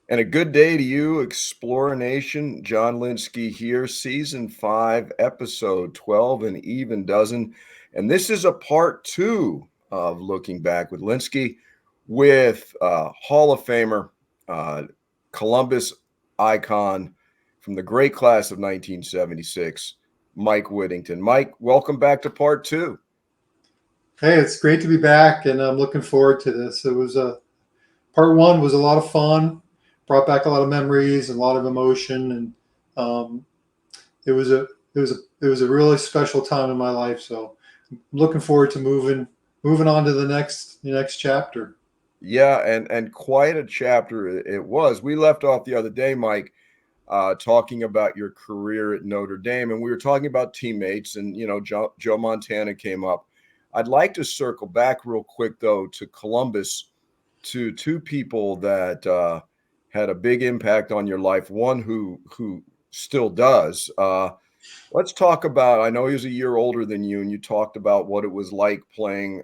And a good day to you, Explorer Nation. John Lynskey here, Season 5, Episode 12, an even dozen. And this is a part two of Looking Back with Lynskey with Hall of Famer, uh, Columbus icon from the great class of 1976, Mike Whittington. Mike, welcome back to part two. Hey, it's great to be back, and I'm looking forward to this. It was part one was a lot of fun, brought back a lot of memories and a lot of emotion, and it was a really special time in my life. So I'm looking forward to moving on to the next chapter. Yeah, and quite a chapter it was. We left off the other day, Mike, talking about your career at Notre Dame, and we were talking about teammates, and Joe Montana came up. I'd like to circle back real quick though to Columbus, to two people that had a big impact on your life. One who still does. Let's talk about. I know he was a year older than you, and you talked about what it was like playing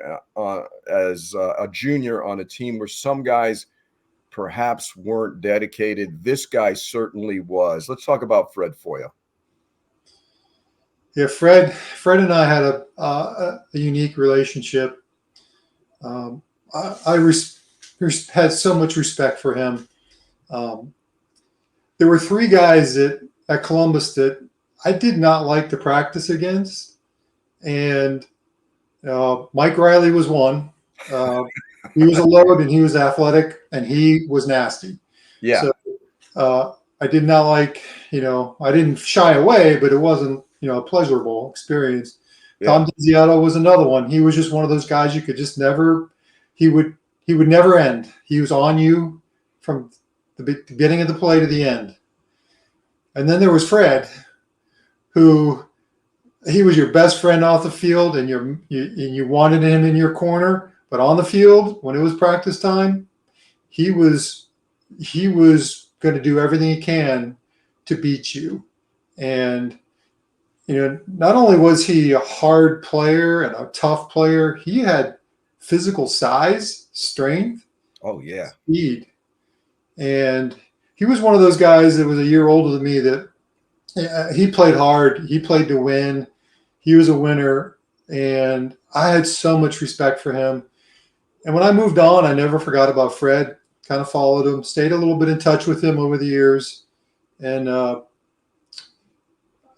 as a junior on a team where some guys perhaps weren't dedicated. This guy certainly was. Let's talk about Fred Foya. Yeah, Fred and I had a unique relationship. I had so much respect for him. There were three guys at Columbus that I did not like to practice against, and Mike Riley was one. He was a load, and he was athletic, and he was nasty. Yeah. So I did not like, I didn't shy away, but it wasn't, a pleasurable experience. Yeah. Tom Dizziato was another one. He was just one of those guys you could just never. He would never end. He was on you from the beginning of the play to the end. And then there was Fred, who he was your best friend off the field, and you wanted him in your corner. But on the field, when it was practice time, he was going to do everything he can to beat you. And not only was he a hard player and a tough player, he had physical size, strength, Oh yeah. speed. And he was one of those guys that was a year older than me that he played hard. He played to win. He was a winner. And I had so much respect for him. And when I moved on, I never forgot about Fred. Kind of followed him, stayed a little bit in touch with him over the years. And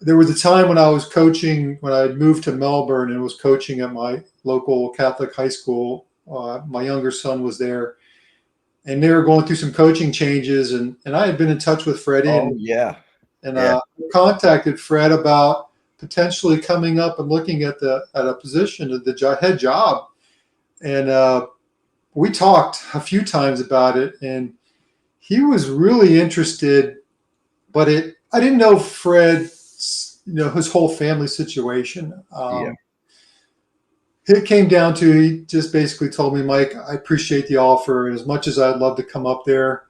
there was a time when I was coaching, when I had moved to Melbourne and was coaching at my local Catholic high school. My younger son was there, and they were going through some coaching changes, and I had been in touch with Freddie. Oh yeah. And contacted Fred about potentially coming up and looking at a position at the head job. And we talked a few times about it, and he was really interested, but I didn't know Fred, his whole family situation. Yeah. It came down to, he just basically told me, Mike, I appreciate the offer, and as much as I'd love to come up there,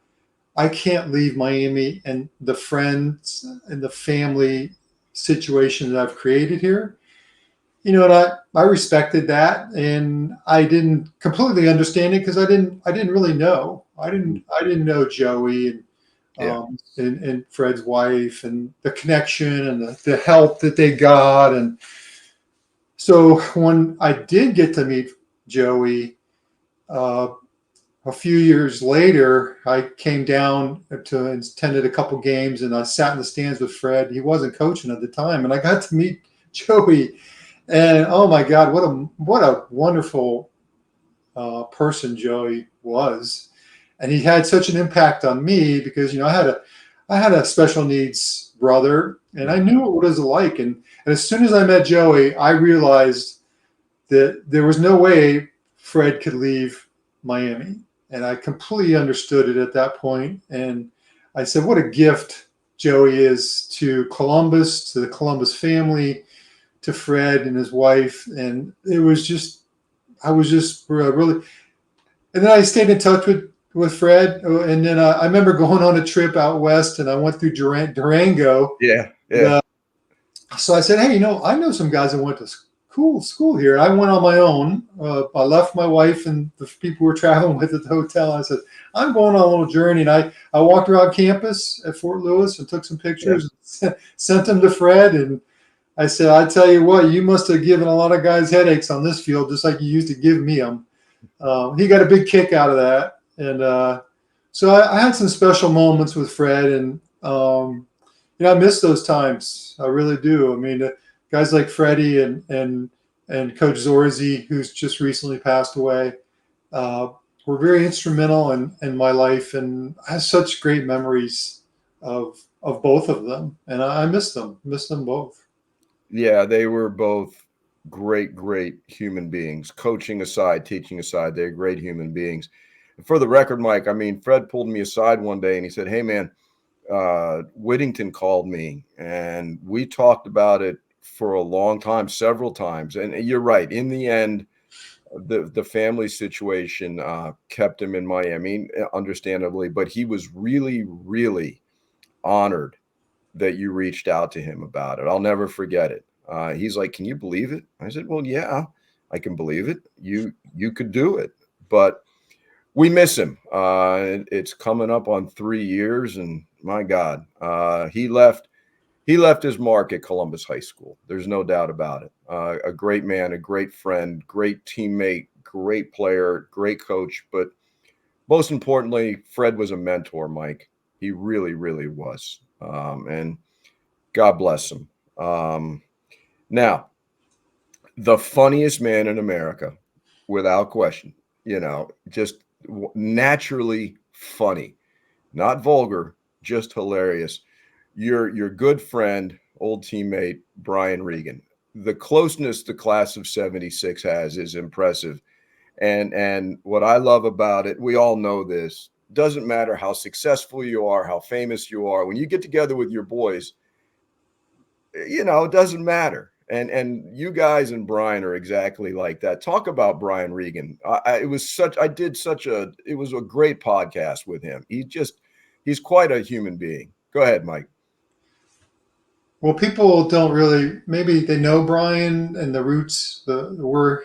I can't leave Miami and the friends and the family situation that I've created here. And I respected that, and I didn't completely understand it because I didn't really know. I didn't know Joey and Fred's wife and the connection and the help that they got. And so when I did get to meet Joey, a few years later, I came down to attended a couple games, and I sat in the stands with Fred. He wasn't coaching at the time, and I got to meet Joey. And oh my God, what a wonderful person Joey was, and he had such an impact on me because I had a special needs brother, and I knew what it was like. And as soon as I met Joey, I realized that there was no way Fred could leave Miami, and I completely understood it at that point. And I said, what a gift Joey is to Columbus, to the Columbus family, to Fred and his wife. And I was just really, and then I stayed in touch with Fred. And then I remember going on a trip out west, and I went through Durango. Yeah. So I said, hey, I know some guys that went to cool school here. I went on my own. I left my wife and the people we were traveling with at the hotel. I said, I'm going on a little journey. And I walked around campus at Fort Lewis and took some pictures, and sent them to Fred. And I said, I tell you what, you must have given a lot of guys headaches on this field, just like you used to give me them. He got a big kick out of that. And so I had some special moments with Fred. And, I miss those times. I really do. I mean, guys like Freddie and Coach Zorzi, who's just recently passed away, were very instrumental in my life, and I have such great memories of both of them, and I miss them both. Yeah, they were both great, great human beings. Coaching aside, teaching aside, they're great human beings. For the record, Mike, I mean, Fred pulled me aside one day and he said, "Hey, man, Whittington called me and we talked about it for a long time, several times. And you're right. In the end, the family situation kept him in Miami, understandably, but he was really, really honored that you reached out to him about it. I'll never forget it. He's like, "Can you believe it?" I said, "Well, yeah, I can believe it. You could do it." But we miss him. It's coming up on 3 years, and my God, he left his mark at Columbus High School. There's no doubt about it. A great man, a great friend, great teammate, great player, great coach. But most importantly, Fred was a mentor, Mike. He really, really was. And God bless him. Now, the funniest man in America, without question, just naturally funny, not vulgar, just hilarious. Your good friend, old teammate, Brian Regan. The closeness the class of 76 has is impressive. And what I love about it, we all know this, doesn't matter how successful you are, how famous you are, when you get together with your boys, it doesn't matter. And you guys and Brian are exactly like that. Talk about Brian Regan. It was a great podcast with him. He's quite a human being. Go ahead, Mike. Well, people don't really, maybe they know Brian and the roots,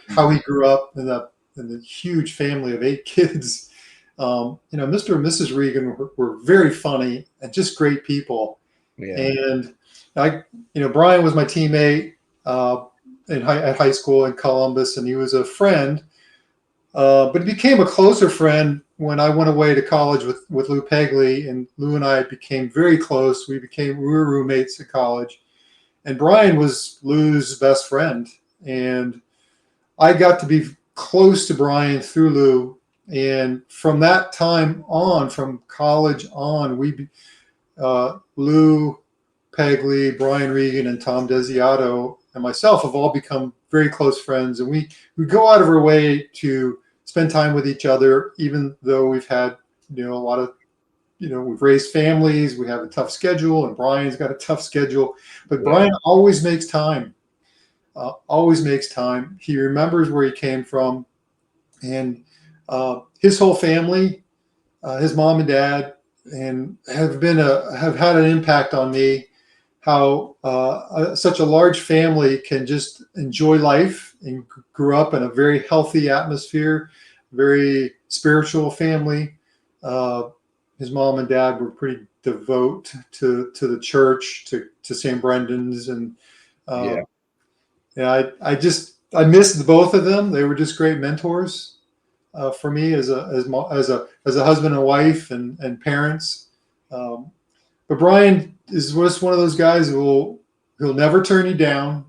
how he grew up in the huge family of 8 kids. Mr. and Mrs. Regan were very funny and just great people. Yeah. And Brian was my teammate at high school in Columbus, and he was a friend. But he became a closer friend when I went away to college with Lou Pegley, and Lou and I became very close. We were roommates at college, and Brian was Lou's best friend. And I got to be close to Brian through Lou. And from that time on, from college on, Lou Pegley, Brian Regan, and Tom Desiato and myself have all become very close friends. And we go out of our way to spend time with each other, even though we've had, a lot of, we've raised families, we have a tough schedule, and Brian's got a tough schedule. But Brian always makes time. He remembers where he came from. And his whole family, his mom and dad, and have had an impact on me. How such a large family can just enjoy life and grew up in a very healthy atmosphere, very spiritual family. His mom and dad were pretty devout to the church, to St. Brendan's, and I missed both of them. They were just great mentors for me as a husband and wife and parents. But Brian is just one of those guys he'll never turn you down.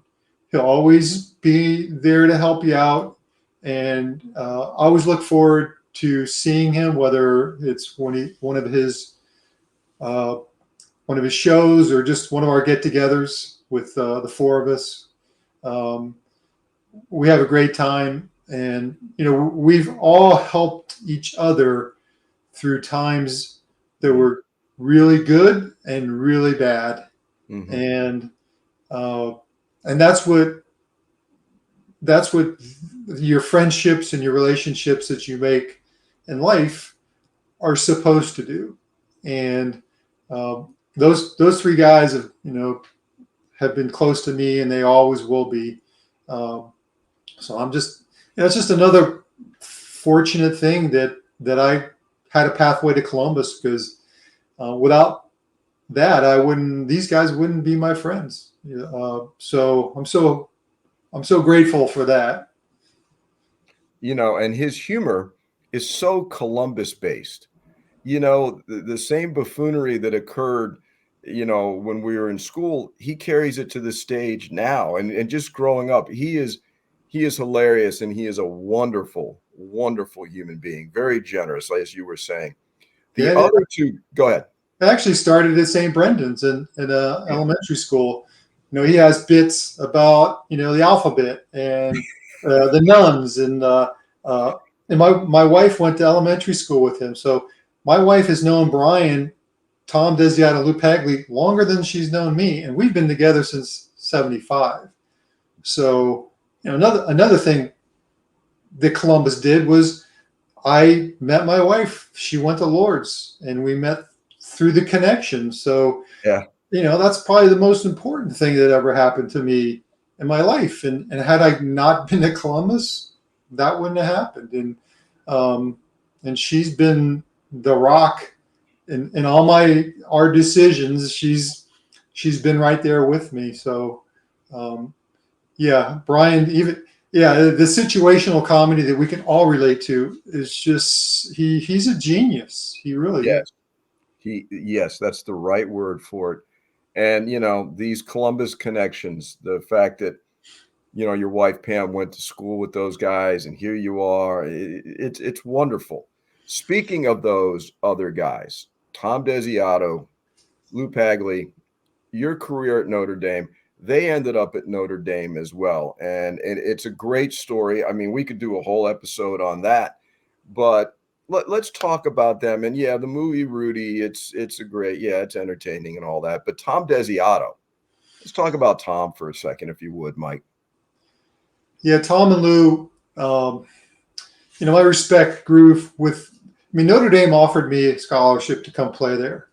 He'll always be there to help you out, and I always look forward to seeing him, whether it's one of his shows or just one of our get-togethers with the 4 of us. We have a great time, and we've all helped each other through times that were really good and really bad. Mm-hmm. And that's what your friendships and your relationships that you make in life are supposed to do. And those 3 guys have been close to me, and they always will be. So I'm just, it's just another fortunate thing that I had a pathway to Columbus, because without that, these guys wouldn't be my friends. So I'm so grateful for that. And his humor is so Columbus based. The same buffoonery that occurred, when we were in school, he carries it to the stage now. And just growing up, he is hilarious, and he is a wonderful, wonderful human being, very generous, as you were saying. The Yeah, other two, go ahead. I actually started at St. Brendan's in elementary school. He has bits about the alphabet and the nuns, and my wife went to elementary school with him. So my wife has known Brian, Tom Desiato, Lou Pagli longer than she's known me, and we've been together since '75. So another thing that Columbus did was I met my wife. She went to Lourdes, and we met through the connection. So Yeah. that's probably the most important thing that ever happened to me in my life. And had I not been to Columbus, that wouldn't have happened. And she's been the rock in all our decisions. She's been right there with me. So Brian, the situational comedy that we can all relate to is just he's a genius. He really is. Yes, that's the right word for it. And these Columbus connections, the fact that your wife Pam went to school with those guys, and here you are, it's wonderful. Speaking of those other guys, Tom Desiato, Lou Pagli, your career at Notre Dame, they ended up at Notre Dame as well. And it's a great story. I mean, we could do a whole episode on that, but let's talk about them. And the movie Rudy, it's a great, it's entertaining and all that. But Tom Desiato, let's talk about Tom for a second, if you would, Mike. Yeah, Tom and Lou, my respect grew with, Notre Dame offered me a scholarship to come play there.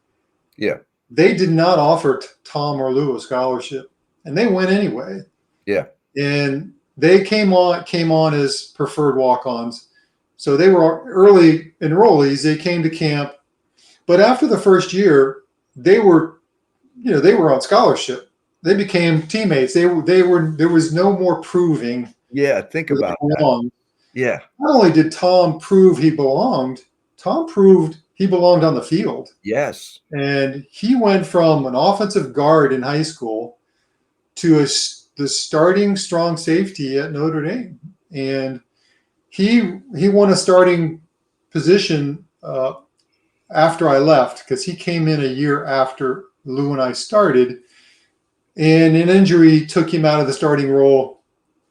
Yeah. They did not offer Tom or Lou a scholarship, and they went anyway. Yeah. And they came on as preferred walk-ons. So they were early enrollees. They came to camp, but after the first year, they were on scholarship. They became teammates. They were. There was no more proving. Yeah, think about that. Yeah. Not only did Tom prove he belonged, Tom proved he belonged on the field. Yes. And he went from an offensive guard in high school to the starting strong safety at Notre Dame. And he won a starting position after I left, because he came in a year after Lou and I started. And an injury took him out of the starting role,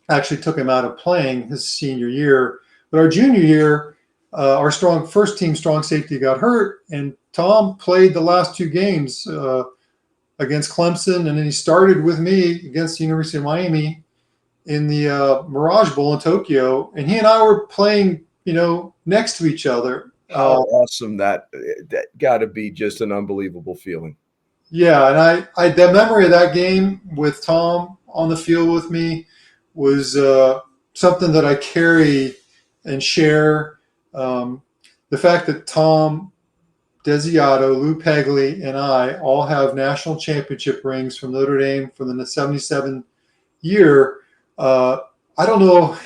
actually took him out of playing his senior year. But our junior year, our first team strong safety got hurt, and Tom played the last two games against Clemson, and then he started with me against the University of Miami in the Mirage Bowl in Tokyo, and he and I were playing, next to each other. How awesome that got to be! Just an unbelievable feeling. Yeah, and I the memory of that game with Tom on the field with me was something that I carry and share. The fact that Tom Desiato, Lou Pagli, and I all have national championship rings from Notre Dame from the '77 year. I don't know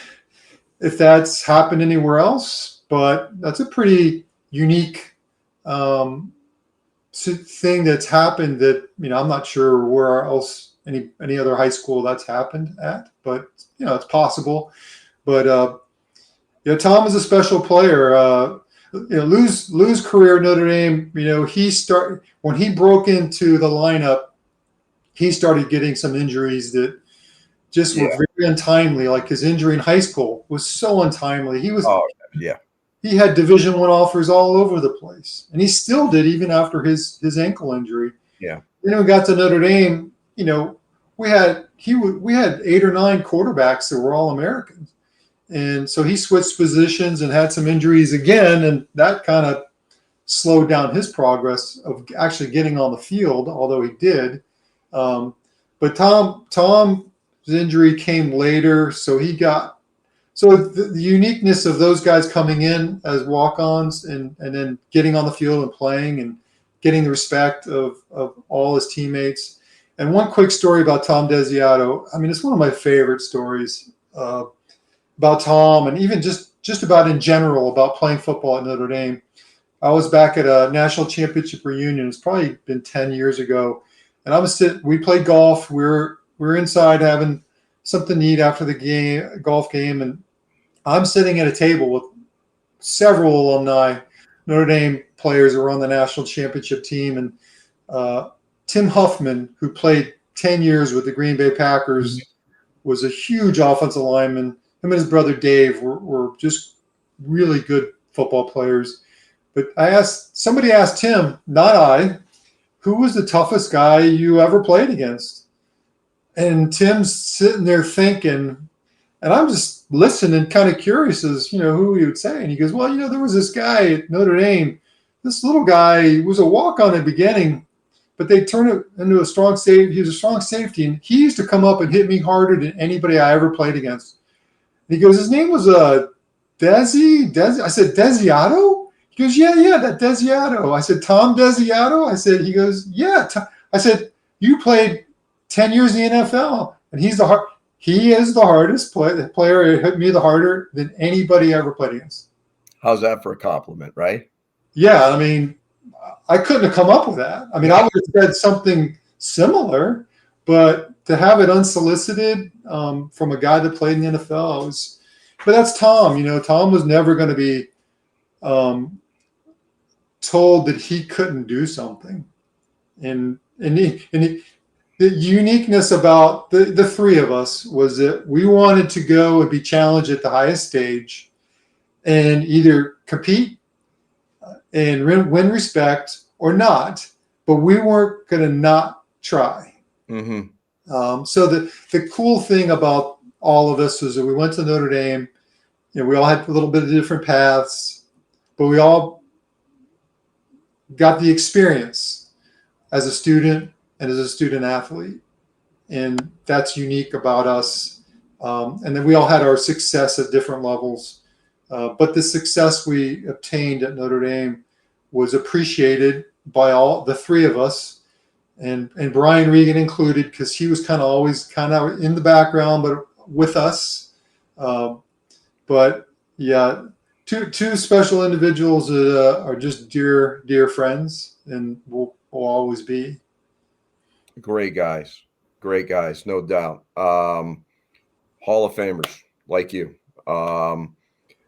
if that's happened anywhere else, but that's a pretty unique thing that's happened that, I'm not sure where else any other high school that's happened at, but it's possible. But Tom is a special player. Lou's career at Notre Dame, when he broke into the lineup, he started getting some injuries that just were very untimely. Like his injury in high school was so untimely. He had Division I offers all over the place, and he still did even after his ankle injury. Yeah. Then we got to Notre Dame. We had 8 or 9 quarterbacks that were all Americans, and so he switched positions and had some injuries again, and that kind of slowed down his progress of actually getting on the field, although he did. But Tom His injury came later, so the uniqueness of those guys coming in as walk-ons and then getting on the field and playing and getting the respect of all his teammates. And one quick story about Tom Desiato. I mean, it's one of my favorite stories about Tom, and even just about in general about playing football at Notre Dame. I was back at a national championship reunion. It's probably been 10 years ago. And we played golf. We were inside having something to eat after the golf game. And I'm sitting at a table with several alumni, Notre Dame players who were on the national championship team. And Tim Huffman, who played 10 years with the Green Bay Packers, was a huge offensive lineman. Him and his brother Dave were just really good football players. But somebody asked him, not I, who was the toughest guy you ever played against? And Tim's sitting there thinking, and I'm just listening, kind of curious as, who he would say. And he goes, well, there was this guy at Notre Dame, this little guy. He was a walk-on at the beginning, but they turned it into a strong safety. He was a strong safety, and he used to come up and hit me harder than anybody I ever played against. And he goes, his name was Desi. I said, Desiato? He goes, yeah, that Desiato. I said, Tom Desiato? He goes, yeah. I said, you played 10 years in the NFL, and he is the hardest player. It hit me the harder than anybody I ever played against. How's that for a compliment, right? Yeah, I mean, I couldn't have come up with that. I mean, I would have said something similar, but to have it unsolicited from a guy that played in the NFL but that's Tom. Tom was never going to be told that he couldn't do something. And the uniqueness about the three of us was that we wanted to go and be challenged at the highest stage and either compete and win respect or not, but we weren't going to not try. Mm-hmm. So the cool thing about all of us was that we went to Notre Dame. We all had a little bit of different paths, but we all got the experience as a student and as a student athlete. And that's unique about us. And then we all had our success at different levels. But the success we obtained at Notre Dame was appreciated by all the three of us, and Brian Regan included, because he was always in the background, but with us. But yeah, two special individuals that are just dear friends, and will always be. Great guys, no doubt. Hall of Famers like you.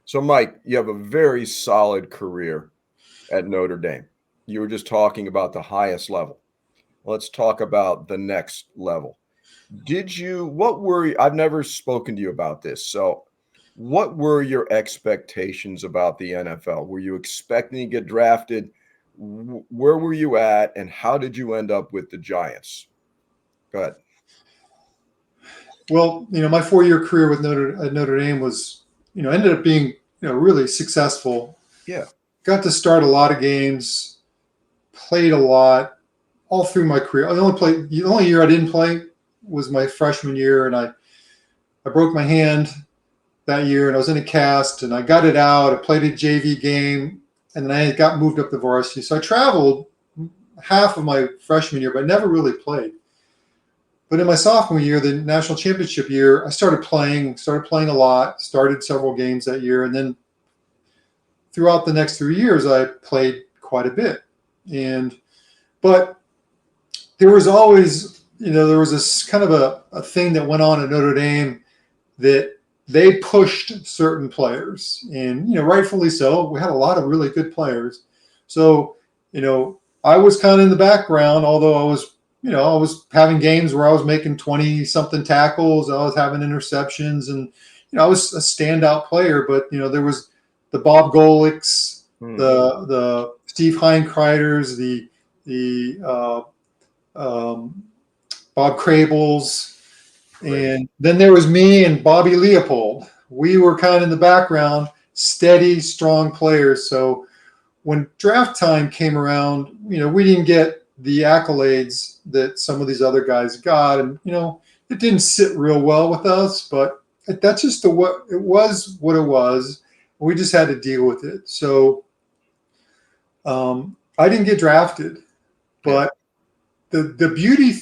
So, Mike, you have a very solid career at Notre Dame. You were just talking about the highest level. Let's talk about the next level. I've never spoken to you about this. So what were your expectations about the NFL? Were you expecting to get drafted? Where were you at? And how did you end up with the Giants? Go ahead. Well, my 4-year career with Notre Dame was, ended up being, really successful. Yeah. Got to start a lot of games, played a lot all through my career. The only year I didn't play was my freshman year, and I broke my hand that year, and I was in a cast, and I got it out. I played a JV game, and then I got moved up to varsity. So I traveled half of my freshman year, but never really played. But in my sophomore year, the national championship year, I started playing a lot, started several games that year. And then throughout the next 3 years, I played quite a bit. But there was always, there was this kind of a thing that went on at Notre Dame that they pushed certain players, and, rightfully so. We had a lot of really good players. So, I was kind of in the background, although I was having games where I was making 20-something tackles. I was having interceptions, and, I was a standout player. But, there was the Bob Golicks, the Steve Heinkreiders, the Bob Crabels, and then there was me and Bobby Leopold. We were kind of in the background, steady, strong players. So when draft time came around, we didn't get the accolades that some of these other guys got. And, it didn't sit real well with us, but that's just what it was. What it was, we just had to deal with it. So I didn't get drafted, but the beauty,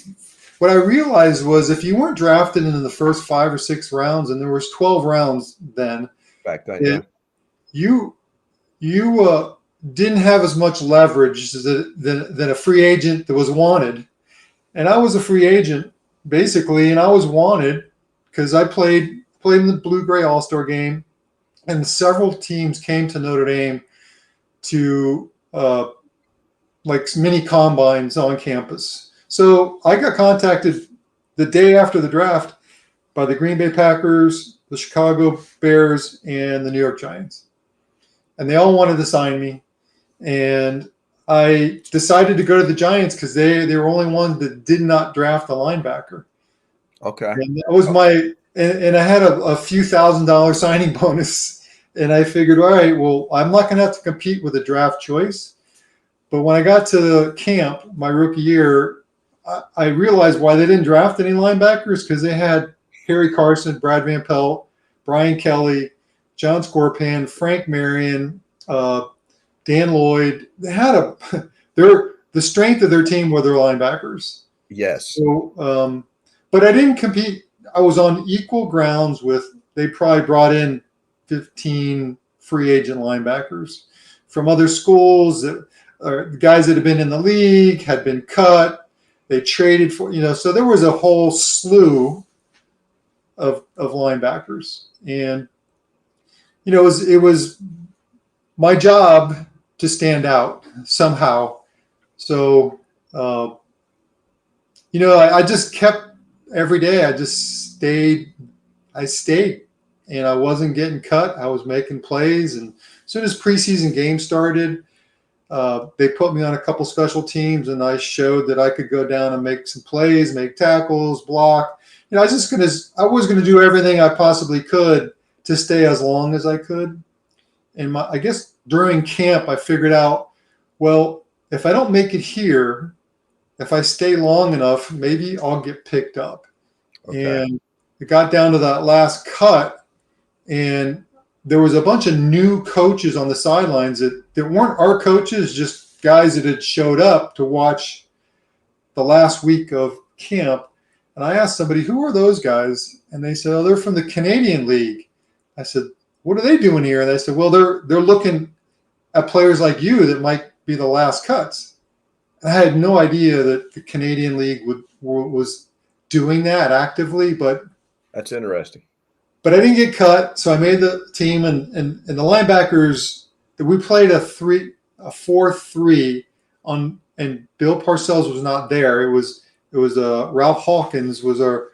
what I realized was if you weren't drafted in the first 5 or 6 rounds, and there was 12 rounds then, back then, yeah, you didn't have as much leverage than a free agent that was wanted. And I was a free agent basically, and I was wanted because I played in the Blue-Gray All-Star game, and several teams came to Notre Dame to like mini combines on campus. So I got contacted the day after the draft by the Green Bay Packers, the Chicago Bears, and the New York Giants. And they all wanted to sign me. And I decided to go to the Giants because they were only one that did not draft a linebacker. Okay. And that was and I had a few $1,000 signing bonus. And I figured, all right, well, I'm not going to have to compete with a draft choice. But when I got to the camp my rookie year, I realized why they didn't draft any linebackers, because they had Harry Carson, Brad Van Pelt, Brian Kelly, John Scorpan, Frank Marion, Dan Lloyd. They had the strength of their team were their linebackers. Yes. So, but I didn't compete. I was on equal grounds with. They probably brought in 15 free agent linebackers from other schools that. Guys that had been in the league had been cut. They traded for, so there was a whole slew of linebackers. And, it was my job to stand out somehow. So, I just kept every day. I just stayed. And I wasn't getting cut. I was making plays. And as soon as preseason games started, they put me on a couple special teams, and I showed that I could go down and make some plays, make tackles, block. I was gonna do everything I possibly could to stay as long as I could. And I guess during camp, I figured out, well, if I don't make it here, if I stay long enough, maybe I'll get picked up. Okay. And it got down to that last cut, and there was a bunch of new coaches on the sidelines that weren't our coaches, just guys that had showed up to watch the last week of camp. And I asked somebody, who are those guys? And they said, oh, they're from the Canadian League. I said, what are they doing here? And they said, well, they're looking at players like you that might be the last cuts. And I had no idea that the Canadian League was doing that actively, but that's interesting. But I didn't get cut, so I made the team, and the linebackers, we played a 4-3 on, and Bill Parcells was not there. It was Ralph Hawkins was our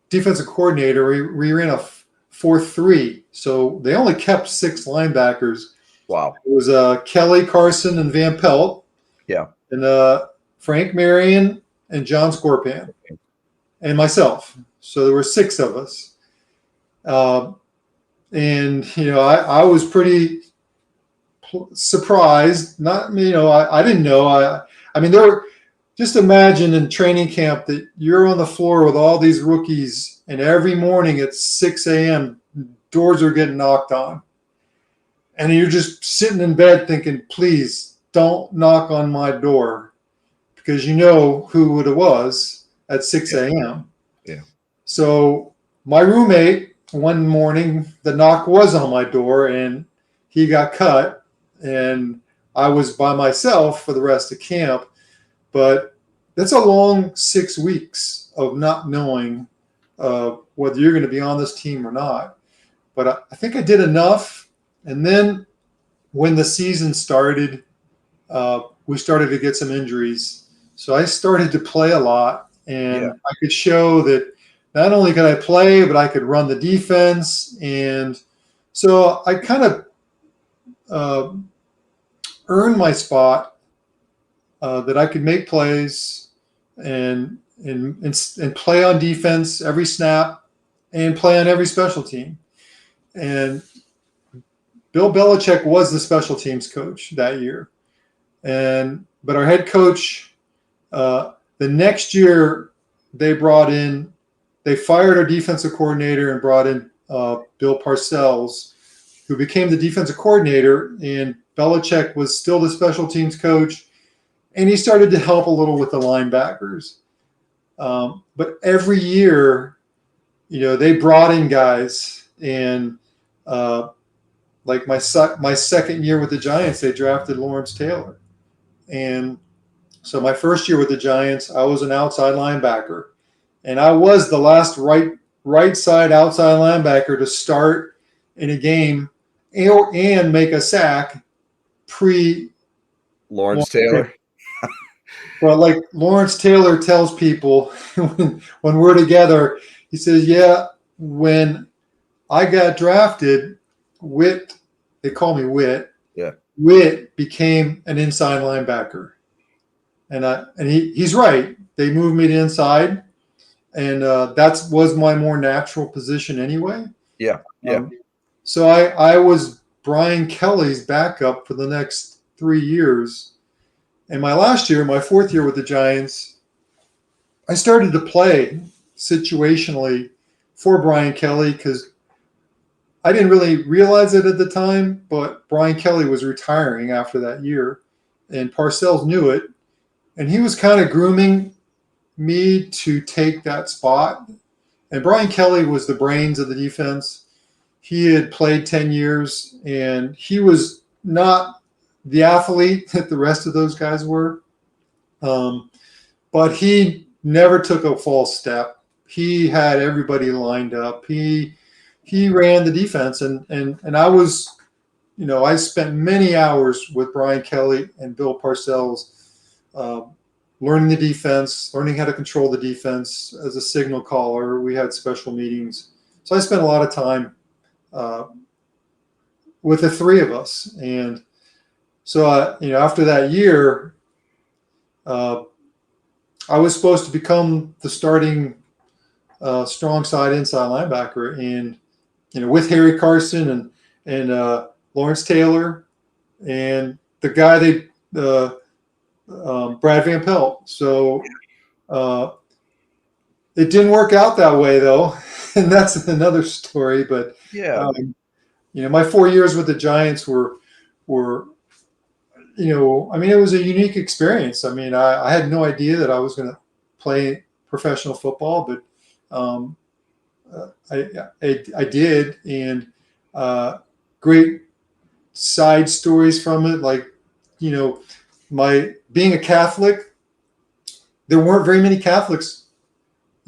defensive coordinator. We ran a 4-3, so they only kept 6 linebackers. Wow. It was Kelly, Carson, and Van Pelt. Yeah. And Frank Marion and John Scorpan. And myself. So there were 6 of us. And, I was pretty surprised. Not, I didn't know. I mean, just imagine in training camp that you're on the floor with all these rookies, and every morning at 6 a.m., doors are getting knocked on. And you're just sitting in bed thinking, please don't knock on my door, because you know who it was at 6 a.m. Yeah. So my roommate, one morning, the knock was on my door, and he got cut, and I was by myself for the rest of camp. But that's a long 6 weeks of not knowing whether you're going to be on this team or not. But I think I did enough. And then when the season started, we started to get some injuries. So I started to play a lot, and I could show that not only could I play, but I could run the defense. And so I kind of earned my spot that I could make plays and play on defense every snap and play on every special team. And Bill Belichick was the special teams coach that year. But our head coach, The next year, they fired our defensive coordinator and brought in Bill Parcells, who became the defensive coordinator. And Belichick was still the special teams coach, and he started to help a little with the linebackers. But every year, they brought in guys, and like my second year with the Giants, they drafted Lawrence Taylor. And so my first year with the Giants, I was an outside linebacker, and I was the last right side outside linebacker to start in a game and make a sack pre Lawrence Taylor. Well, like Lawrence Taylor tells people when we're together, he says, "Yeah, when I got drafted, they call me Whit. Yeah, Whit became an inside linebacker." And he's right. They moved me to inside, and that was my more natural position anyway. Yeah. So I was Brian Kelly's backup for the next 3 years. And my last year, my fourth year with the Giants, I started to play situationally for Brian Kelly because I didn't really realize it at the time, but Brian Kelly was retiring after that year, and Parcells knew it. And he was kind of grooming me to take that spot. And Brian Kelly was the brains of the defense. He had played 10 years, and he was not the athlete that the rest of those guys were. But he never took a false step. He had everybody lined up. He ran the defense, and I was, I spent many hours with Brian Kelly and Bill Parcells, learning the defense, learning how to control the defense as a signal caller. We had special meetings. So I spent a lot of time with the three of us. And so, after that year, I was supposed to become the starting strong side inside linebacker. And, with Harry Carson and Lawrence Taylor and the guy Brad Van Pelt. So it didn't work out that way, though, and that's another story. But yeah, my 4 years with the Giants were, it was a unique experience. I had no idea that I was going to play professional football, but I did, and great side stories from it, like my being a Catholic. There weren't very many Catholics.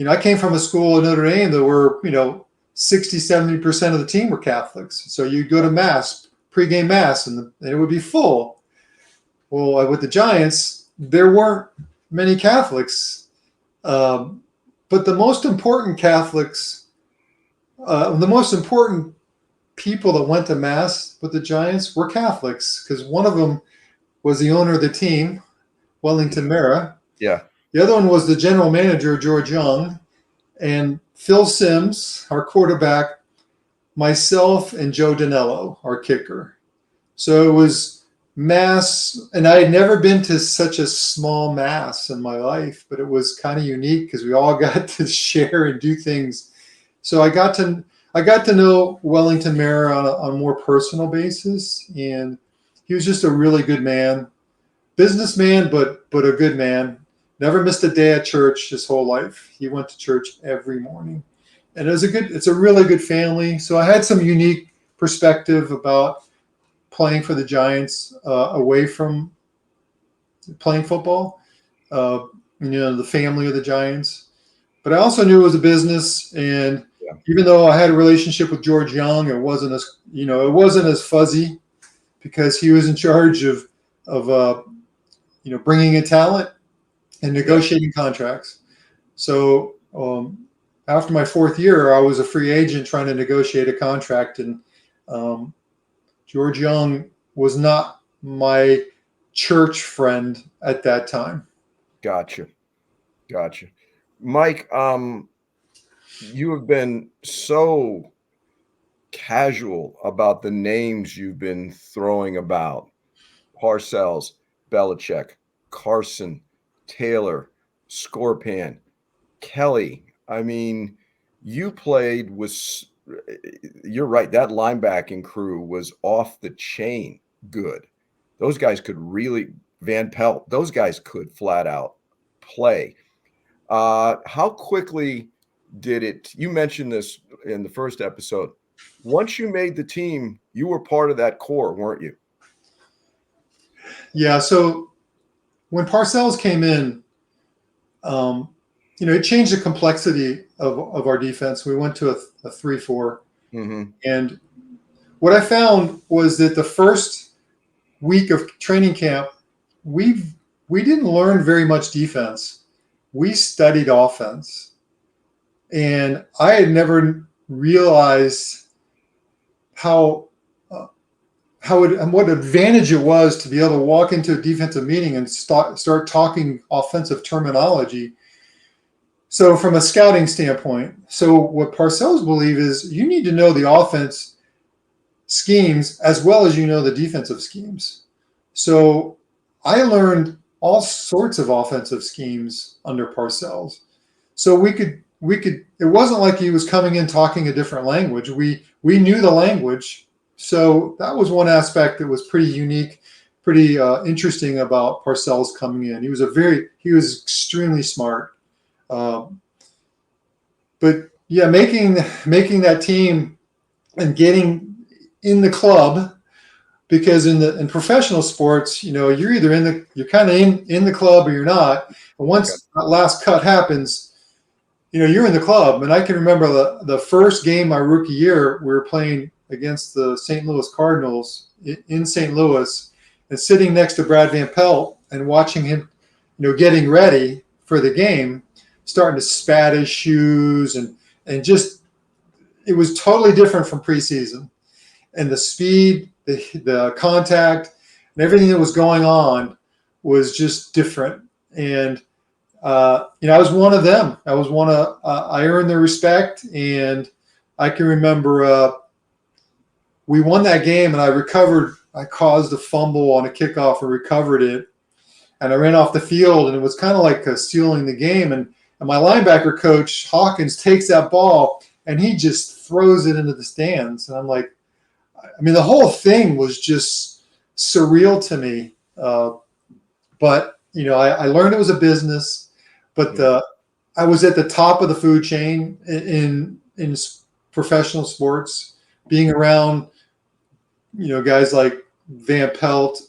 I came from a school at Notre Dame that were 60-70% of the team were Catholics. So you'd go to mass, pregame mass, and it would be full. Well, with the Giants, there weren't many Catholics, but the most important Catholics, the most important people that went to mass with the Giants were Catholics, because one of them was the owner of the team, Wellington Mara. Yeah. The other one was the general manager, George Young, and Phil Simms, our quarterback, myself, and Joe Danello, our kicker. So it was mass, and I had never been to such a small mass in my life, but it was kind of unique because we all got to share and do things. So I got to know Wellington Mara on a more personal basis, and he was just a really good man, businessman, but a good man. Never missed a day at church his whole life. He went to church every morning, and it's a really good family. So I had some unique perspective about playing for the Giants away from playing football. The family of the Giants, but I also knew it was a business, and even though I had a relationship with George Young, it wasn't as fuzzy because he was in charge of bringing in talent and negotiating contracts. So after my fourth year, I was a free agent trying to negotiate a contract, and George Young was not my church friend at that time. Gotcha. Mike, you have been so casual about the names you've been throwing about: Parcells, Belichick, Carson, Taylor, Scorpan, Kelly. I mean, you played with, you're right, that linebacking crew was off the chain good. Those guys could really, Van Pelt, those guys could flat out play. How quickly did it, you mentioned this in the first episode, once you made the team, you were part of that core, weren't you? Yeah. So when Parcells came in, it changed the complexity of our defense. We went to a 3-4. Mm-hmm. And what I found was that the first week of training camp, we didn't learn very much defense. We studied offense. And I had never realized what advantage it was to be able to walk into a defensive meeting and start talking offensive terminology. So from a scouting standpoint, so what Parcells believe is you need to know the offense schemes as well as you know the defensive schemes. So I learned all sorts of offensive schemes under Parcells. So we could it wasn't like he was coming in talking a different language. We knew the language. So that was one aspect that was pretty unique, pretty interesting about Parcells coming in. He was extremely smart. But yeah, making that team and getting in the club, because in professional sports, you're either you're kind of in the club or you're not. And once that last cut happens, you're in the club. And I can remember the first game my rookie year, we were playing against the St. Louis Cardinals in St. Louis, and sitting next to Brad Van Pelt and watching him, getting ready for the game, starting to spat his shoes and just, it was totally different from preseason. And the speed, the contact, and everything that was going on was just different. And I was one of them. I earned their respect. And I can remember we won that game, and I caused a fumble on a kickoff and recovered it. And I ran off the field, and it was kind of like stealing the game. And my linebacker coach, Hawkins, takes that ball, and he just throws it into the stands. And I'm like, the whole thing was just surreal to me. But, I learned it was a business. But I was at the top of the food chain in professional sports, being around, guys like Van Pelt,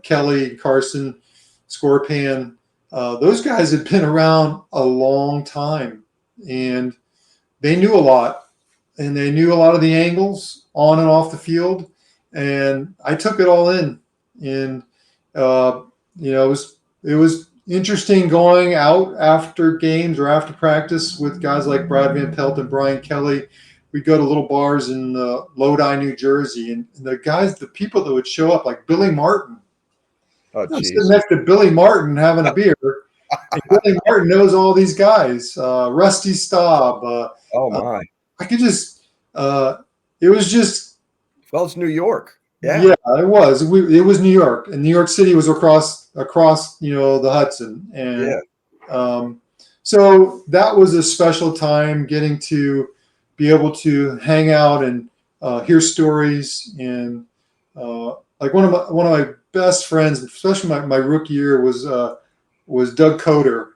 Kelly, Carson, Scorpan. Those guys had been around a long time, and they knew a lot, and they knew a lot of the angles on and off the field. And I took it all in. And, it was interesting going out after games or after practice with guys like Brad Van Pelt and Brian Kelly. We'd go to little bars in Lodi, New Jersey, and the people that would show up, like Billy Martin. Oh, I'm sitting next to Billy Martin having a beer, and Billy Martin knows all these guys. Rusty Staub. Oh my! I could just. It was just. Well, it's New York. Yeah, it was. It was New York, and New York City was across the Hudson, and so that was a special time, getting to be able to hang out and hear stories. And like one of my best friends, especially my rookie year, was Doug Coder.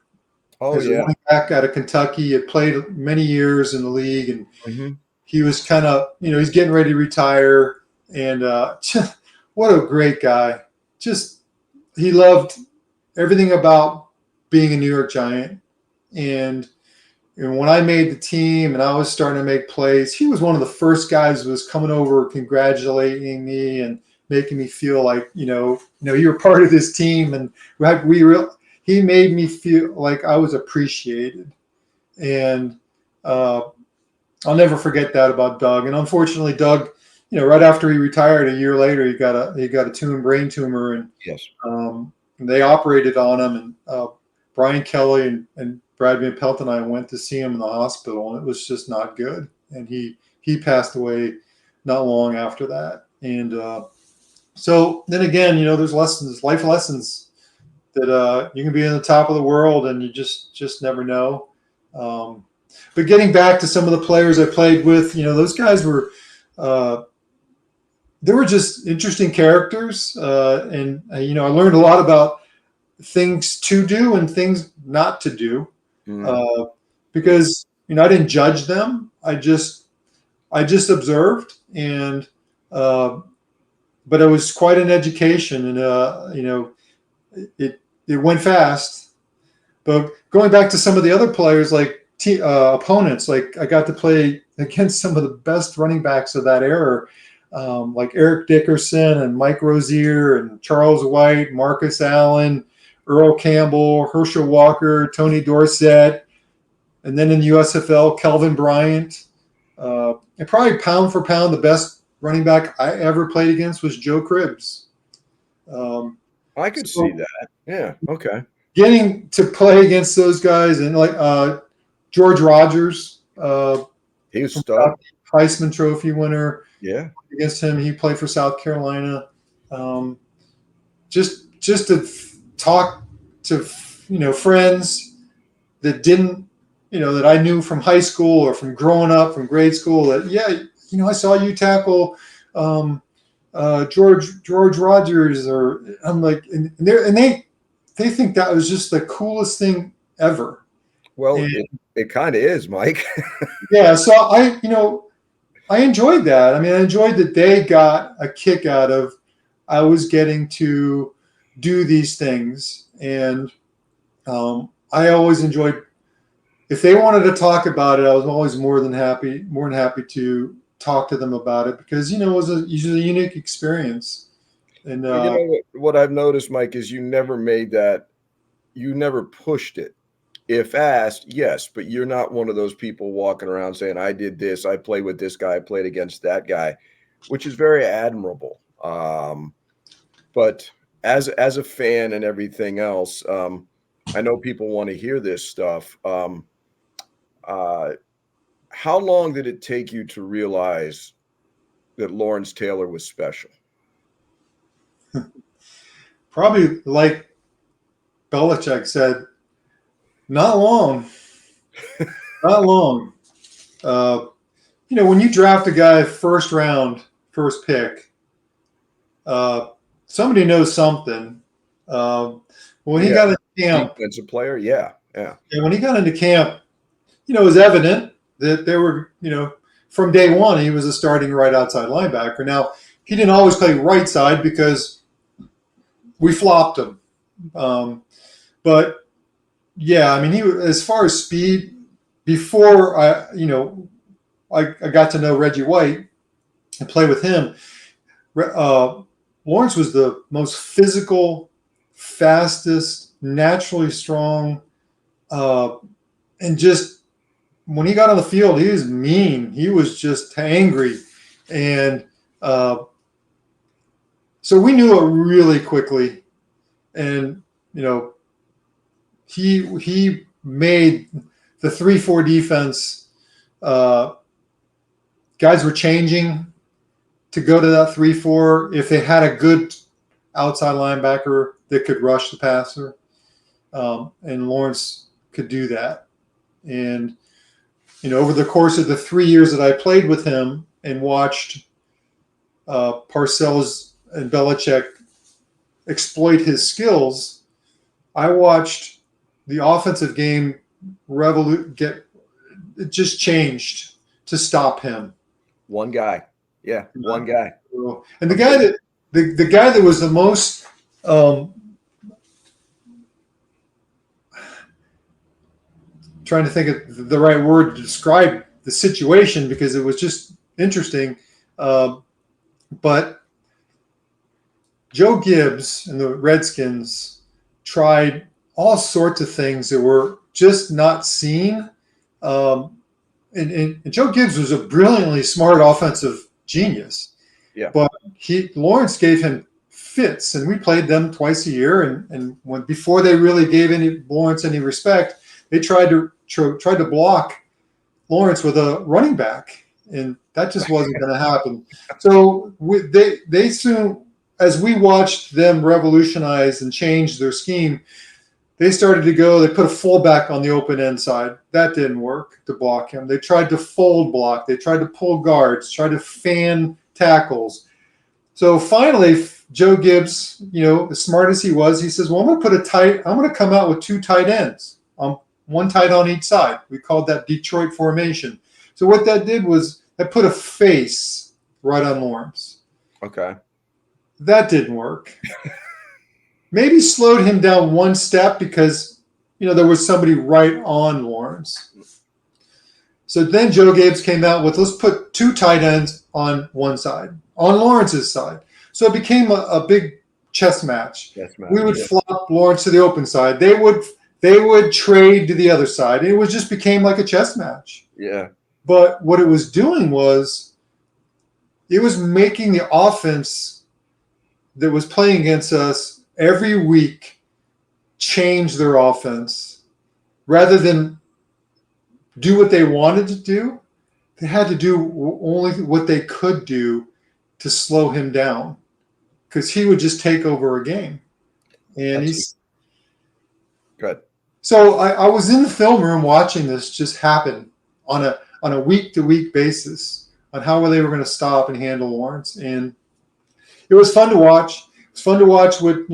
Oh yeah, running back out of Kentucky. He had played many years in the league, and he was kind of, he's getting ready to retire. And what a great guy! Just, he loved everything about being a New York Giant. And when I made the team and I was starting to make plays, he was one of the first guys who was coming over, congratulating me and making me feel like, you were part of this team. And he made me feel like I was appreciated. And I'll never forget that about Doug. And unfortunately, Doug, right after he retired, a year later, he got a brain tumor, and they operated on him. And Brian Kelly and Brad Van Pelt and I went to see him in the hospital, and it was just not good. And he passed away not long after that. And so then again, there's life lessons that you can be in the top of the world and you just never know. But getting back to some of the players I played with, those guys were they were just interesting characters, and I learned a lot about things to do and things not to do, because I didn't judge them. I just observed, and but it was quite an education, and it went fast. But going back to some of the other players, like opponents, like I got to play against some of the best running backs of that era, like Eric Dickerson and Mike Rozier and Charles White, Marcus Allen, Earl Campbell, Herschel Walker, Tony Dorsett, and then in the USFL, Kelvin Bryant. And probably pound for pound, the best running back I ever played against was Joe Cribbs. I could see that. Yeah. Okay. Getting to play against those guys, and like George Rogers, he was stud. Heisman Trophy winner. Yeah. Against him, he played for South Carolina. Just to talk to friends that didn't, that I knew from high school or from growing up, from grade school. That I saw you tackle George Rogers, or I'm like, and they think that was just the coolest thing ever. Well, it kind of is, Mike. Yeah, so I enjoyed that. I mean, I enjoyed that they got a kick out of I was getting to do these things, and I always enjoyed. If they wanted to talk about it, I was always more than happy to talk to them about it, because it was a unique experience. And what I've noticed, Mike, is you never made that. You never pushed it. If asked, yes, but you're not one of those people walking around saying, I did this, I played with this guy, I played against that guy, which is very admirable. But as a fan and everything else, I know people want to hear this stuff. How long did it take you to realize that Lawrence Taylor was special? Probably like Belichick said, not long. Not long. When you draft a guy first round, first pick, somebody knows something. When he got into camp, defensive player, yeah. And when he got into camp, it was evident that there were, from day one, he was a starting right outside linebacker. Now, he didn't always play right side because we flopped him. But yeah, I mean, as far as speed, before I got to know Reggie White and play with him, Lawrence was the most physical, fastest, naturally strong, and just when he got on the field, he was mean. He was just angry, and so we knew it really quickly, and he made the 3-4 defense. Guys were changing to go to that 3-4 if they had a good outside linebacker that could rush the passer, and Lawrence could do that. And over the course of the 3 years that I played with him and watched Parcells and Belichick exploit his skills, I watched the offensive game it just changed to stop him. One guy. Yeah, one guy. And the guy that was the most trying to think of the right word to describe the situation, because it was just interesting. But Joe Gibbs and the Redskins tried all sorts of things that were just not seen. And Joe Gibbs was a brilliantly smart offensive genius. Yeah. But Lawrence gave him fits, and we played them twice a year. And before they really gave Lawrence any respect, they tried to block Lawrence with a running back, and that just wasn't going to happen. So they soon as we watched them revolutionize and change their scheme, they started to go, they put a fullback on the open end side. That didn't work to block him. They tried to fold block. They tried to pull guards, tried to fan tackles. So finally, Joe Gibbs, as smart as he was, he says, well, I'm going to come out with 2 tight ends, one tight on each side. We called that Detroit formation. So what that did was that put a face right on Lawrence. Okay. That didn't work. Maybe slowed him down one step because, there was somebody right on Lawrence. So then Joe Gibbs came out with, let's put 2 tight ends on one side, on Lawrence's side. So it became a big chess match. We would flop Lawrence to the open side. They would trade to the other side. It just became like a chess match. Yeah. But what it was doing was it was making the offense that was playing against us every week change their offense. Rather than do what they wanted to do, they had to do only what they could do to slow him down, because he would just take over a game. And he's good. So I was in the film room watching this just happen on a week-to-week basis on how they were going to stop and handle Lawrence. And it was fun to watch. It was fun to watch what,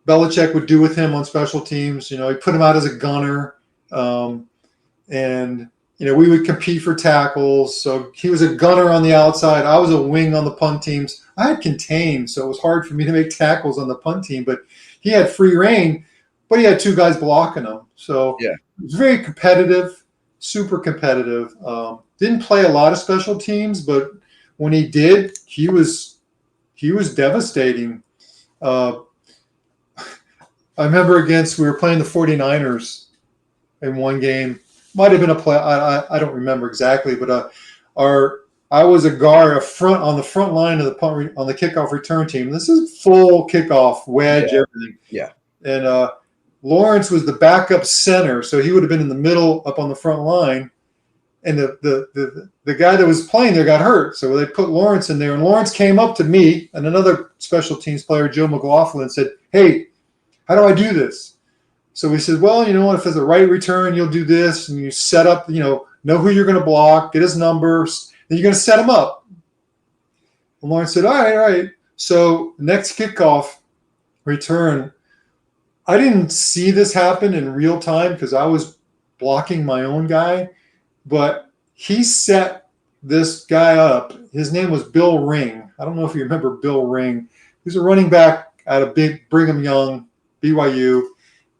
Belichick would do with him on special teams. He put him out as a gunner. And we would compete for tackles. So he was a gunner on the outside. I was a wing on the punt teams. I had contained, so it was hard for me to make tackles on the punt team. But he had free reign, but he had 2 guys blocking him. So yeah, it was very competitive, super competitive. Didn't play a lot of special teams, but when he did, he was devastating. I remember we were playing the 49ers in one game. Might have been a play. I don't remember exactly, but I was a guard on the front line of on the kickoff return team. This is full kickoff wedge, everything. Yeah. And Lawrence was the backup center, so he would have been in the middle up on the front line. And the guy that was playing there got hurt, so they put Lawrence in there. And Lawrence came up to me and another special teams player, Joe McLaughlin, and said, "Hey, how do I do this?" So we said, well, if it's a right return, you'll do this, and you set up, know who you're going to block, get his numbers, then you're going to set him up. And Lawrence said, all right. So next kickoff return, I didn't see this happen in real time because I was blocking my own guy, but he set this guy up. His name was Bill Ring. I don't know if you remember Bill Ring. He's a running back out of Brigham Young, BYU.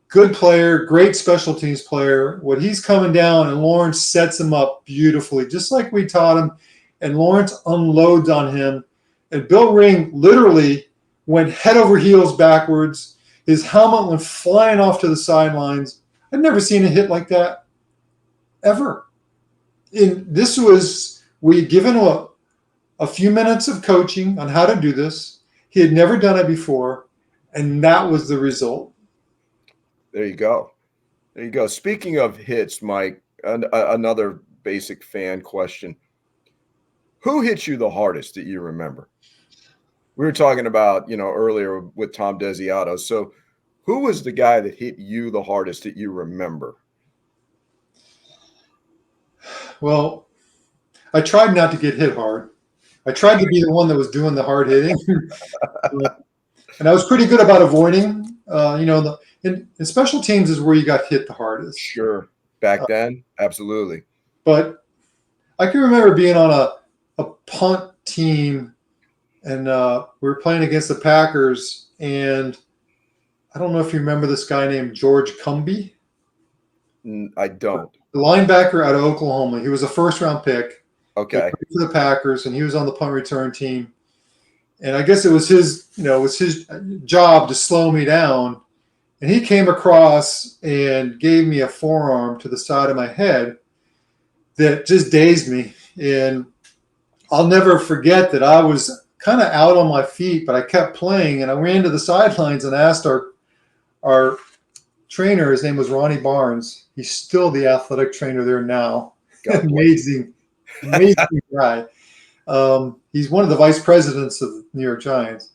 Good player, great special teams player. When he's coming down and Lawrence sets him up beautifully, just like we taught him, and Lawrence unloads on him. And Bill Ring literally went head over heels backwards. His helmet went flying off to the sidelines. I'd never seen a hit like that, ever. And we had given him a few minutes of coaching on how to do this. He had never done it before, and that was the result. There you go. Speaking of hits, Mike, another basic fan question. Who hit you the hardest that you remember? We were talking about, earlier with Tom Desiato. So who was the guy that hit you the hardest that you remember? Well, I tried not to get hit hard. I tried to be the one that was doing the hard hitting. And I was pretty good about avoiding, in special teams is where you got hit the hardest. Sure. Back then, absolutely. But I can remember being on a punt team, and we were playing against the Packers, and I don't know if you remember this guy named George Cumby. I don't. The linebacker out of Oklahoma. He was a first-round pick. Okay. For the Packers, and he was on the punt return team. And I guess it was his job to slow me down. And he came across and gave me a forearm to the side of my head that just dazed me. And I'll never forget that I was kind of out on my feet, but I kept playing. And I ran to the sidelines and asked our trainer, his name was Ronnie Barnes. He's still the athletic trainer there now. Amazing guy. He's one of the vice presidents of the New York Giants.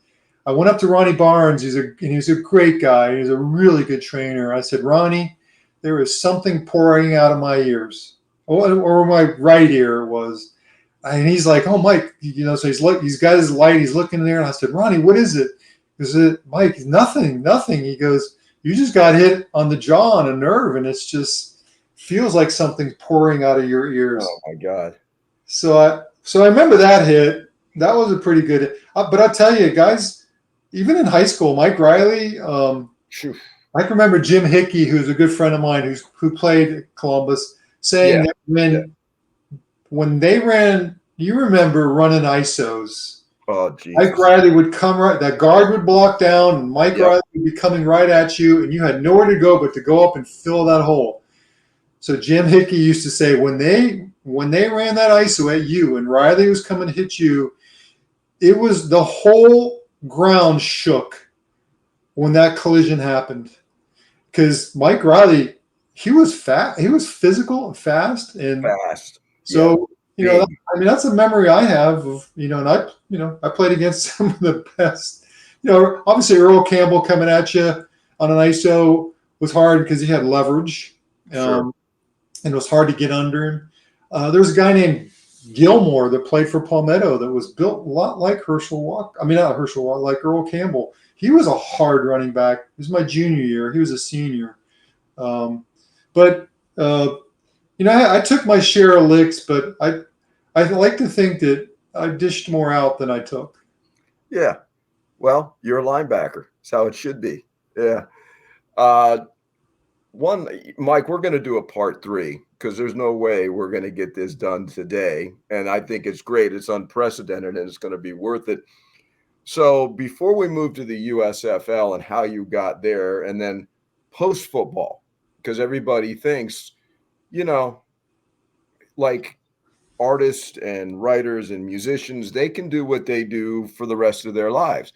I went up to Ronnie Barnes. He's a great guy. He's a really good trainer. I said, Ronnie, there is something pouring out of my ears, or my right ear was. And he's like, oh, Mike, so he's got his light. He's looking there. And I said, Ronnie, what is it? Is it, Mike? Nothing. He goes, you just got hit on the jaw on a nerve, and it's just feels like something's pouring out of your ears. Oh my God. So I remember that hit. That was a pretty good hit. But I'll tell you, guys, even in high school, Mike Riley, I can remember Jim Hickey, who's a good friend of mine who played at Columbus, saying that when they ran, you remember running ISOs. Oh, geez. Mike Riley would come right, that guard would block down, and Mike Riley would be coming right at you, and you had nowhere to go but to go up and fill that hole. So Jim Hickey used to say, when they ran that ISO at you and Riley was coming to hit you, it was the whole ground shook when that collision happened. Because Mike Riley, he was fast, he was physical and fast. So, that's a memory I have of, and I played against some of the best. Obviously Earl Campbell coming at you on an ISO was hard because he had leverage. Sure. And it was hard to get under him. There was a guy named Gilmore that played for Palmetto that was built a lot like like Earl Campbell. He was a hard running back. It was my junior year. He was a senior. I took my share of licks, but I like to think that I dished more out than I took. Yeah. Well, you're a linebacker. That's how it should be. Yeah. Mike, we're going to do a part 3 because there's no way we're going to get this done today. And I think it's great. It's unprecedented and it's going to be worth it. So before we move to the USFL and how you got there, and then post football, because everybody thinks, like artists and writers and musicians, they can do what they do for the rest of their lives.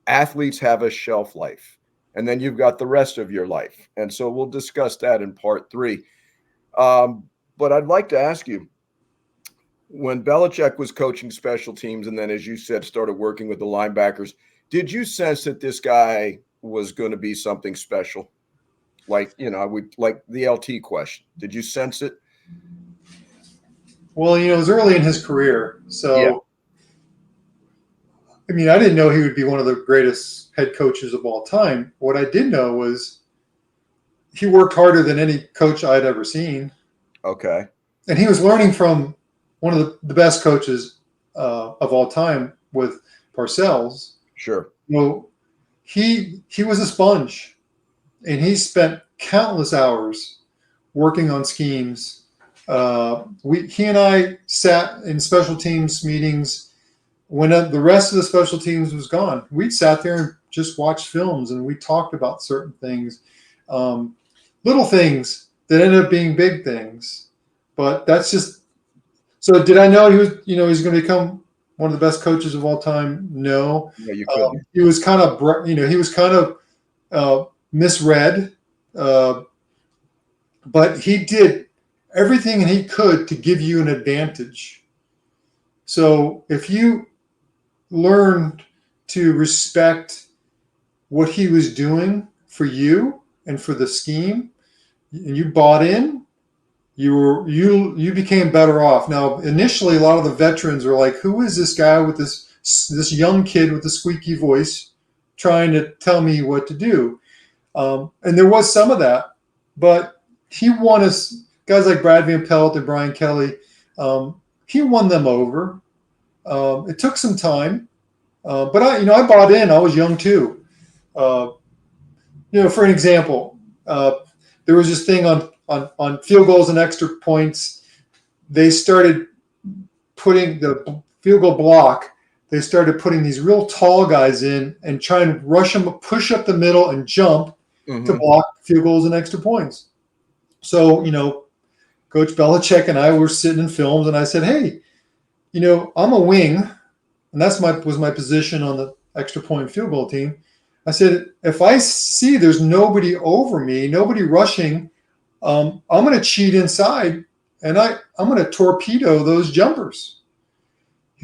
Athletes have a shelf life. And then you've got the rest of your life. And so we'll discuss that in part 3. But I'd like to ask you, when Belichick was coaching special teams and then, as you said, started working with the linebackers, did you sense that this guy was going to be something special? Like the LT question. Did you sense it? Well, it was early in his career. So, I didn't know he would be one of the greatest head coaches of all time. What I did know was he worked harder than any coach I'd ever seen. Okay. And he was learning from one of the best coaches of all time with Parcells. Sure. He was a sponge, and he spent countless hours working on schemes. He and I sat in special teams meetings when the rest of the special teams was gone. We sat there and just watched films, and we talked about certain things, little things that ended up being big things. But that's just. So did I know he was, he's going to become one of the best coaches of all time? No. Yeah, you couldn't. He was kind of, misread, but he did everything he could to give you an advantage. So if you learned to respect what he was doing for you and for the scheme, and you bought in, you became better off. Now, initially, a lot of the veterans were like, "Who is this guy with this young kid with the squeaky voice trying to tell me what to do?" And there was some of that, but he won us. Guys like Brad Van Pelt and Brian Kelly, he won them over. It took some time, but I bought in. I was young too. For an example, there was this thing on field goals and extra points. They started putting the field goal block. They started putting these real tall guys in and trying to rush them, push up the middle, and jump to block field goals and extra points. So, Coach Belichick and I were sitting in films, and I said, "Hey, I'm a wing, and was my position on the extra point field goal team." I said, "If I see there's nobody over me, nobody rushing, I'm going to cheat inside, and I'm going to torpedo those jumpers."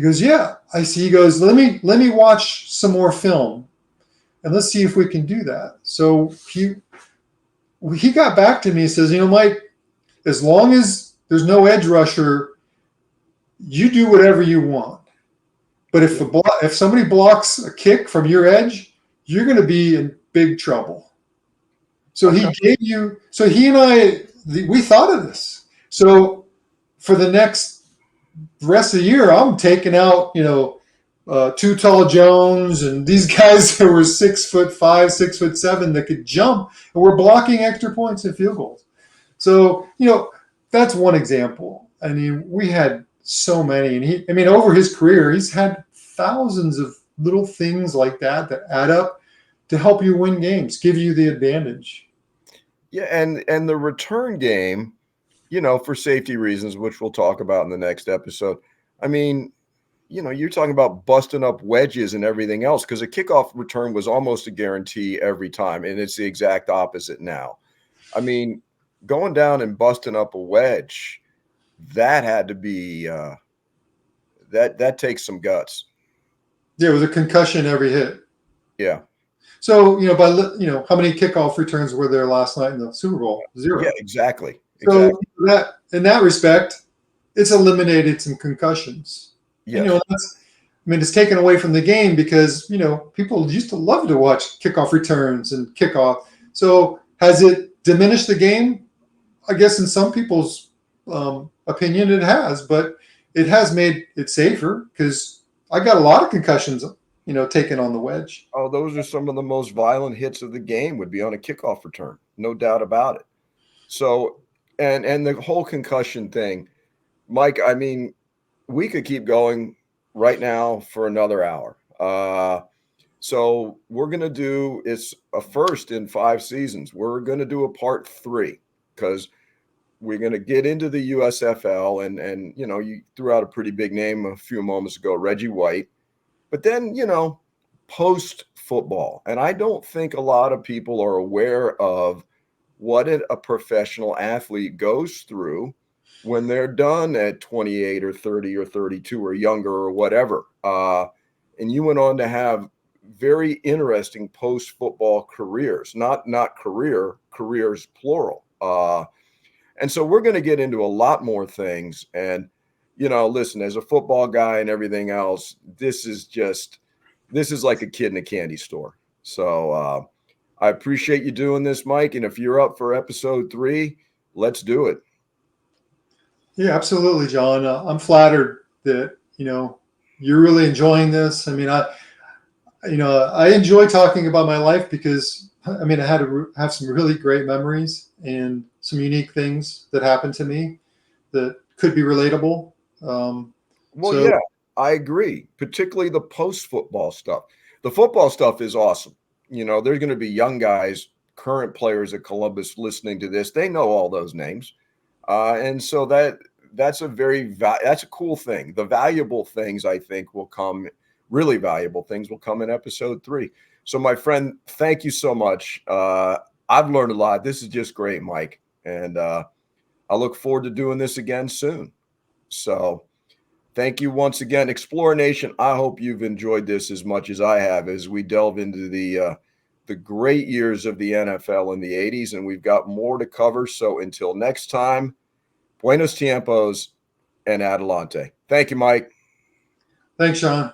He goes, yeah. I see. He goes, let me watch some more film, and let's see if we can do that. So he got back to me and says, Mike, as long as there's no edge rusher, you do whatever you want. But if somebody blocks a kick from your edge, you're going to be in big trouble. So he gave you. So he and I, we thought of this. So for the rest of the year, I'm taking out, Too Tall Jones and these guys that were 6'5", 6'7" that could jump, and we're blocking extra points and field goals. So that's one example. I mean, we had so many, and over his career, he's had thousands of little things like that add up to help you win games, give you the advantage. Yeah, and the return game, for safety reasons, which we'll talk about in the next episode. I mean, you're talking about busting up wedges and everything else, because a kickoff return was almost a guarantee every time, and it's the exact opposite now. I mean, going down and busting up a wedge, that had to be that takes some guts. Yeah, with a concussion every hit. Yeah. So how many kickoff returns were there last night in the Super Bowl? 0. Yeah, exactly. So that in that respect, it's eliminated some concussions. Yes. And, it's taken away from the game because people used to love to watch kickoff returns and kickoff. So has it diminished the game? I guess in some people's opinion, it has, but it has made it safer because I got a lot of concussions, taken on the wedge. Oh, those are some of the most violent hits of the game would be on a kickoff return. No doubt about it. So, and the whole concussion thing, Mike, I mean, we could keep going right now for another hour. So we're going to do, it's a first in 5 seasons. We're going to do a part 3 because we're going to get into the USFL and you threw out a pretty big name a few moments ago, Reggie White, but then, post football. And I don't think a lot of people are aware of what a professional athlete goes through when they're done at 28 or 30 or 32 or younger or whatever. And you went on to have very interesting post-football careers, not careers plural. And so we're going to get into a lot more things. And, listen, as a football guy and everything else, this is like a kid in a candy store. So I appreciate you doing this, Mike. And if you're up for episode 3, let's do it. Yeah, absolutely, John. I'm flattered that, you're really enjoying this. I mean, I enjoy talking about my life because, I had to have some really great memories and some unique things that happened to me that could be relatable. Yeah, I agree, particularly the post-football stuff. The football stuff is awesome. There's going to be young guys, current players at Columbus listening to this. They know all those names. And so that's a cool thing. The valuable things, I think, will come, really valuable things will come in episode 3. So my friend, thank you so much. I've learned a lot. This is just great, Mike. And I look forward to doing this again soon. So thank you once again. Explorer Nation, I hope you've enjoyed this as much as I have as we delve into the great years of the NFL in the 80s. And we've got more to cover. So until next time, buenos tiempos and adelante. Thank you, Mike. Thanks, Sean.